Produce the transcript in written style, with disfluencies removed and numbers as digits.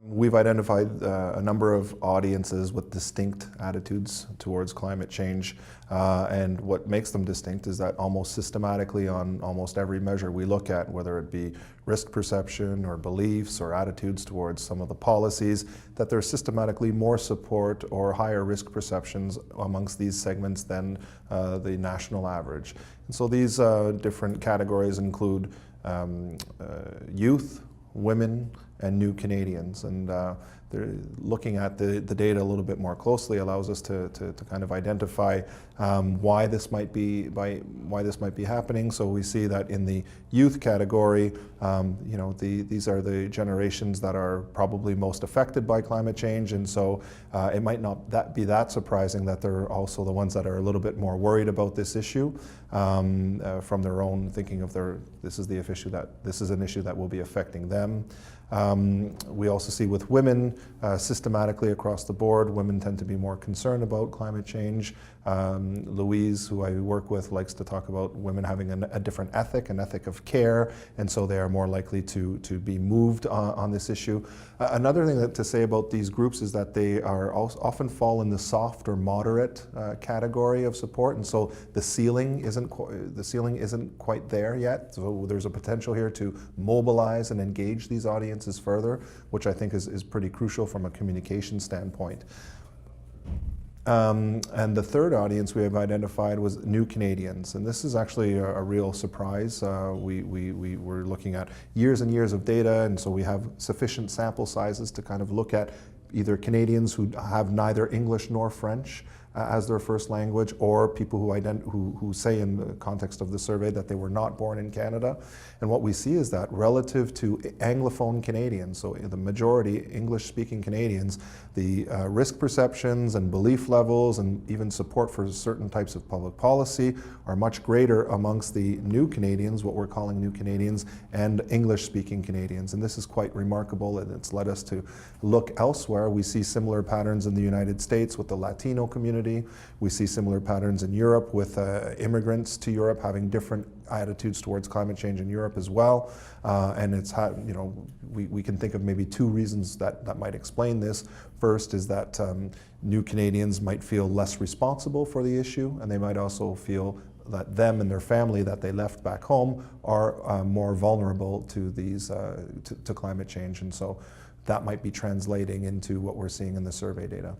We've identified a number of audiences with distinct attitudes towards climate change, and what makes them distinct is that almost systematically on almost every measure we look at, whether it be risk perception or beliefs or attitudes towards some of the policies, that there's systematically more support or higher risk perceptions amongst these segments than the national average. And so these different categories include youth, women, and new Canadians. And looking at the data a little bit more closely allows us to kind of identify why this might be happening. So we see that in the youth category, these are the generations that are probably most affected by climate change, and so it might not be that surprising that they're also the ones that are a little bit more worried about this issue from their own thinking of this is an issue that will be affecting them. We also see with women, systematically across the board, women tend to be more concerned about climate change. Louise, who I work with, likes to talk about women having a different ethic, an ethic of care, and so they are more likely to be moved on this issue. Another thing to say about these groups is that they are often fall in the soft or moderate category of support, and so the ceiling isn't quite there yet. So there's a potential here to mobilize and engage these audiences further, which I think is pretty crucial from a communication standpoint. And the third audience we have identified was new Canadians, and this is actually a real surprise. We were looking at years and years of data, and so we have sufficient sample sizes to kind of look at either Canadians who have neither English nor French as their first language, or people who say in the context of the survey that they were not born in Canada. And what we see is that relative to Anglophone Canadians, so the majority English-speaking Canadians, the risk perceptions and belief levels and even support for certain types of public policy are much greater amongst the new Canadians, what we're calling new Canadians, and English-speaking Canadians. And this is quite remarkable, and it's led us to look elsewhere. We see similar patterns in the United States with the Latino community. We see similar patterns in Europe with immigrants to Europe having different attitudes towards climate change in Europe as well. And we can think of maybe two reasons that might explain this. First is that new Canadians might feel less responsible for the issue, and they might also feel that them and their family that they left back home are more vulnerable to to climate change. And so that might be translating into what we're seeing in the survey data.